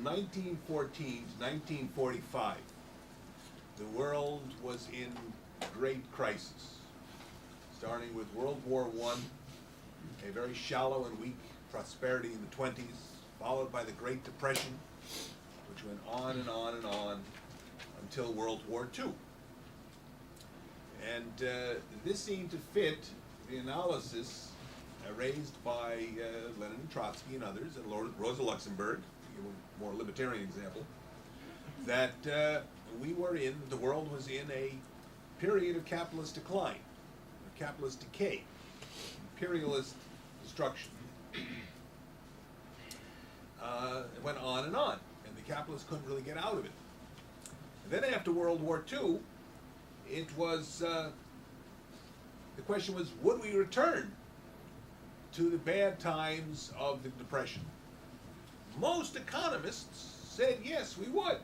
1914 to 1945, the world was in great crisis, starting with World War I, a very shallow and weak prosperity in the 20s, followed by the Great Depression, which went on and on and on until World War II. And this seemed to fit the analysis raised by Lenin and Trotsky and others, and Rosa Luxemburg, a more libertarian example, that the world was in a period of capitalist decline, of capitalist decay, imperialist destruction. It went on, and the capitalists couldn't really get out of it. And then after World War II, it was, the question was, would we return to the bad times of the Depression? Most economists said yes, we would.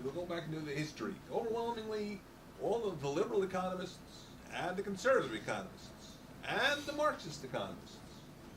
We'll go back and do the history. Overwhelmingly, all of the liberal economists and the conservative economists and the Marxist economists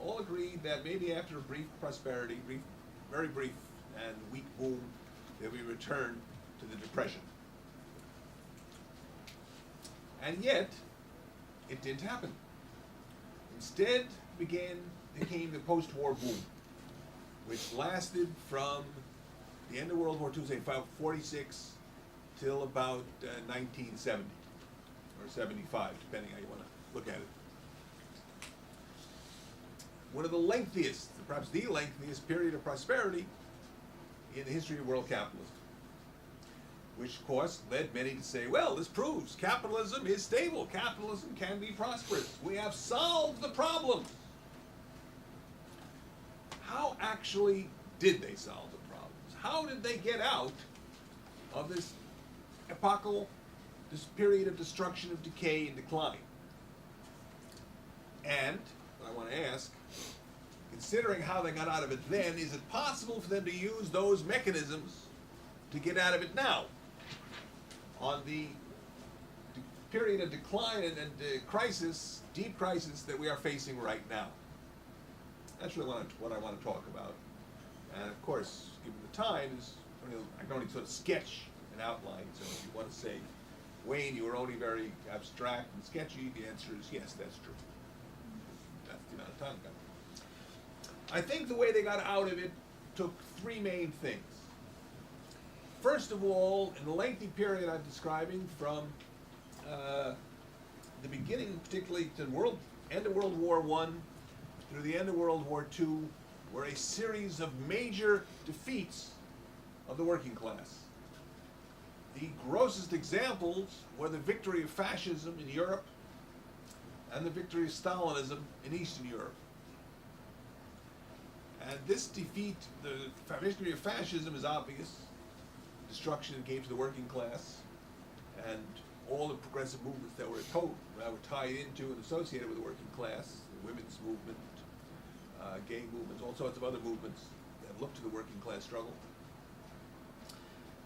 all agreed that maybe after a brief prosperity, very brief and weak boom, that we return to the Depression. And yet, it didn't happen. Instead came the post-war boom, which lasted from the end of World War II, say about 46, till about 1970, or 75, depending how you want to look at it. One of the lengthiest, perhaps the lengthiest period of prosperity in the history of world capitalism, which of course led many to say, well, this proves capitalism is stable, capitalism can be prosperous, we have solved the problem. How actually did they solve the problems? How did they get out of this epochal, this period of destruction, of decay and decline? And what I want to ask, considering how they got out of it then, is it possible for them to use those mechanisms to get out of it now? On the period of decline and crisis, deep crisis that we are facing right now. That's really what I want to talk about. And of course, given the time, I can only sort of sketch an outline. So if you want to say, Wayne, you were only very abstract and sketchy, the answer is yes, that's true. That's the amount of time ago. I think the way they got out of it took three main things. First of all, in the lengthy period I'm describing, from the beginning, particularly to the end of World War I through the end of World War II, were a series of major defeats of the working class. The grossest examples were the victory of fascism in Europe and the victory of Stalinism in Eastern Europe. And this defeat, the victory of fascism, is obvious. Destruction it gave to the working class, and all the progressive movements that were tied into and associated with the working class, the women's movement, gay movements, all sorts of other movements that looked to the working class struggle.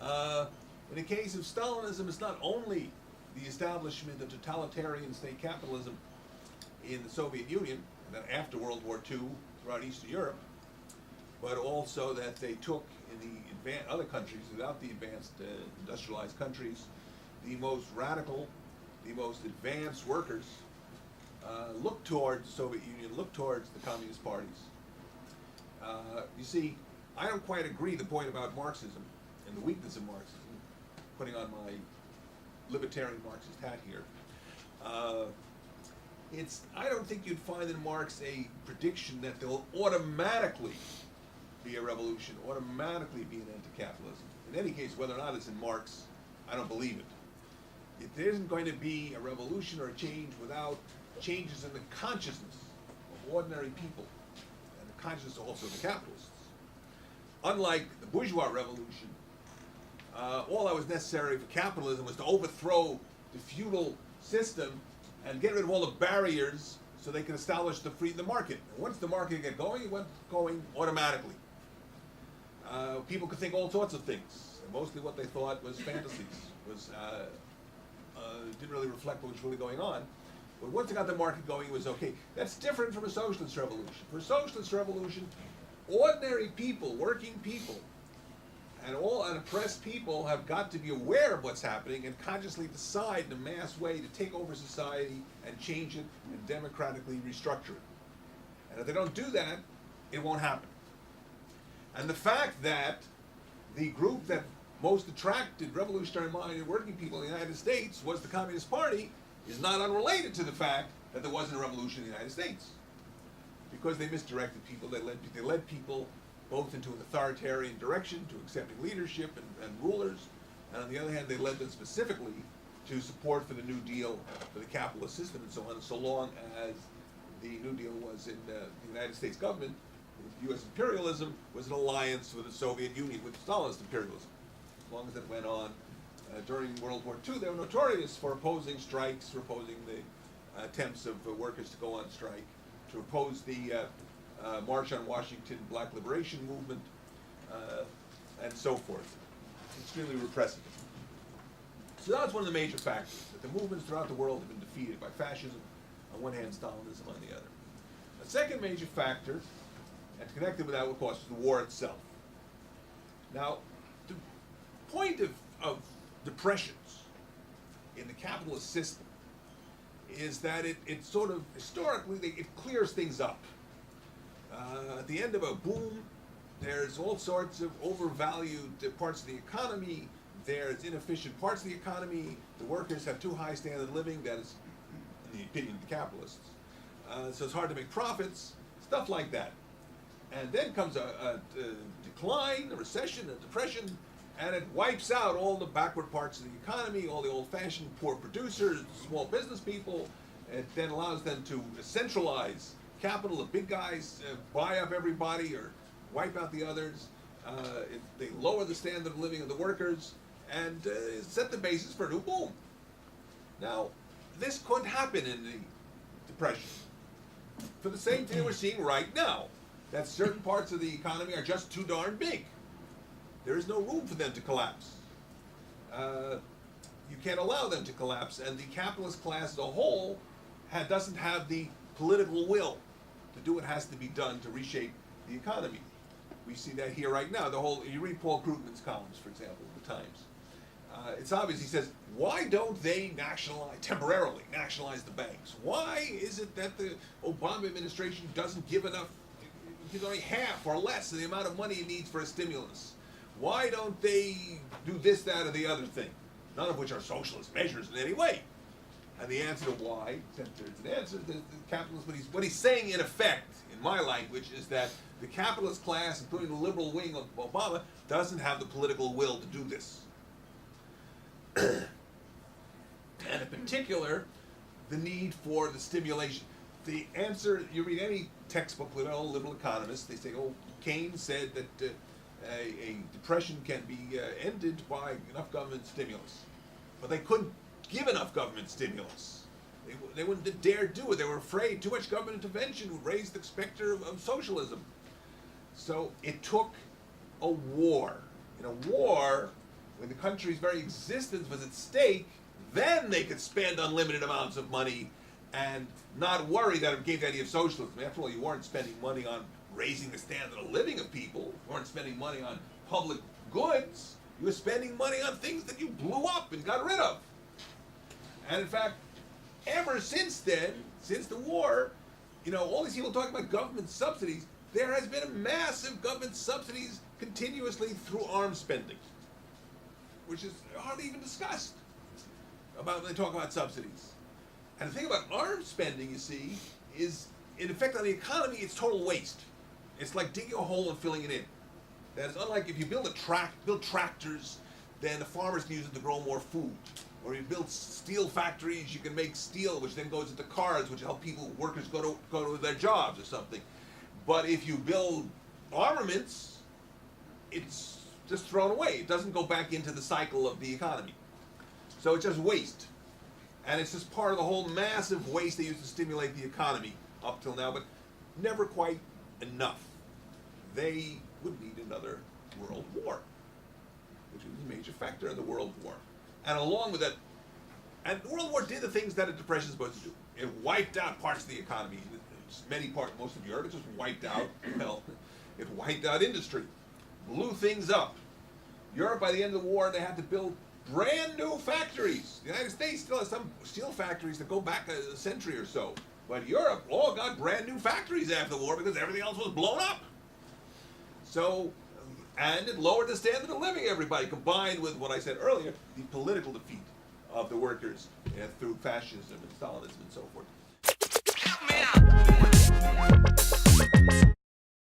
In the case of Stalinism, it's not only the establishment of totalitarian state capitalism in the Soviet Union, and then after World War II throughout Eastern Europe, but also that they took in the other countries, without the advanced industrialized countries, the most radical, the most advanced workers looked towards the Soviet Union, looked towards the communist parties. You see, I don't quite agree the point about Marxism and the weakness of Marxism, putting on my libertarian Marxist hat here. I don't think you'd find in Marx a prediction that there will automatically be a revolution, automatically be an end to capitalism. In any case, whether or not it's in Marx, I don't believe it. If there isn't going to be a revolution or a change without changes in the consciousness of ordinary people, and the consciousness also of the capitalists. Unlike the bourgeois revolution, all that was necessary for capitalism was to overthrow the feudal system and get rid of all the barriers so they could establish the market. And once the market got going, it went going automatically. People could think all sorts of things. And mostly what they thought was fantasies, didn't really reflect what was really going on. But once they got the market going, it was okay. That's different from a socialist revolution. For a socialist revolution, ordinary people, working people, and all unoppressed people have got to be aware of what's happening and consciously decide in a mass way to take over society and change it and democratically restructure it. And if they don't do that, it won't happen. And the fact that the group that most attracted revolutionary-minded working people in the United States was the Communist Party is not unrelated to the fact that there wasn't a revolution in the United States. Because they misdirected people, they led people both into an authoritarian direction, to accepting leadership and rulers, and on the other hand, they led them specifically to support for the New Deal, for the capitalist system, and so on, so long as the New Deal was in the United States government. U.S. imperialism was an alliance with the Soviet Union, with Stalinist imperialism. As long as it went on during World War II, they were notorious for opposing strikes, for opposing the attempts of workers to go on strike, to oppose the March on Washington Black Liberation Movement, and so forth. Extremely repressive. So that's one of the major factors, that the movements throughout the world have been defeated by fascism on one hand, Stalinism on the other. A second major factor, and connected with that, of course, is the war itself. Now, the point of depressions in the capitalist system is that it sort of, historically, it clears things up. At the end of a boom, there's all sorts of overvalued parts of the economy, there's inefficient parts of the economy, the workers have too high standard of living, that is, in the opinion of the capitalists. So it's hard to make profits, stuff like that. And then comes a decline, a recession, a depression, and it wipes out all the backward parts of the economy, all the old-fashioned poor producers, small business people. It then allows them to centralize capital. The big guys buy up everybody or wipe out the others. They lower the standard of living of the workers and set the basis for a new boom. Now, this could happen in the Depression for the same thing we're seeing right now, that certain parts of the economy are just too darn big. There is no room for them to collapse. You can't allow them to collapse, and the capitalist class as a whole doesn't have the political will to do what has to be done to reshape the economy. We see that here right now. You read Paul Krugman's columns, for example, in the Times. It's obvious. He says, why don't they temporarily nationalize the banks? Why is it that the Obama administration doesn't give enough, gives only half or less of the amount of money it needs for a stimulus? Why don't they do this, that, or the other thing? None of which are socialist measures in any way. And the answer to why, since there's an answer, the capitalist, what he's saying in effect, in my language, is that the capitalist class, including the liberal wing of Obama, doesn't have the political will to do this. And in particular, the need for the stimulation. The answer, you read any textbook with all liberal economists, they say, Keynes said that a depression can be ended by enough government stimulus. But they couldn't give enough government stimulus. They wouldn't dare do it. They were afraid too much government intervention would raise the specter of socialism. So it took a war. In a war, when the country's very existence was at stake, then they could spend unlimited amounts of money and not worry that it gave the idea of socialism. After all, you weren't spending money on raising the standard of living of people. You weren't spending money on public goods. You were spending money on things that you blew up and got rid of. And in fact, ever since then, since the war, all these people talking about government subsidies, there has been a massive government subsidies continuously through arms spending, which is hardly even discussed when they talk about subsidies. And the thing about arms spending, you see, is in effect on the economy, it's total waste. It's like digging a hole and filling it in. That is unlike if you build tractors, then the farmers can use it to grow more food. Or you build steel factories, you can make steel, which then goes into cars, which help workers go to their jobs or something. But if you build armaments, it's just thrown away. It doesn't go back into the cycle of the economy. So it's just waste. And it's just part of the whole massive waste they use to stimulate the economy up till now, but never quite enough. They would need another world war, which was a major factor in the world war. And along with that, and World War did the things that a depression is supposed to do. It wiped out parts of the economy. Most of Europe, it just wiped out. Well, It wiped out industry, blew things up. Europe, by the end of the war, they had to build brand new factories. The United States still has some steel factories that go back a century or so. But Europe all got brand new factories after the war because everything else was blown up. So, and it lowered the standard of living, everybody, combined with what I said earlier, the political defeat of the workers through fascism and Stalinism and so forth.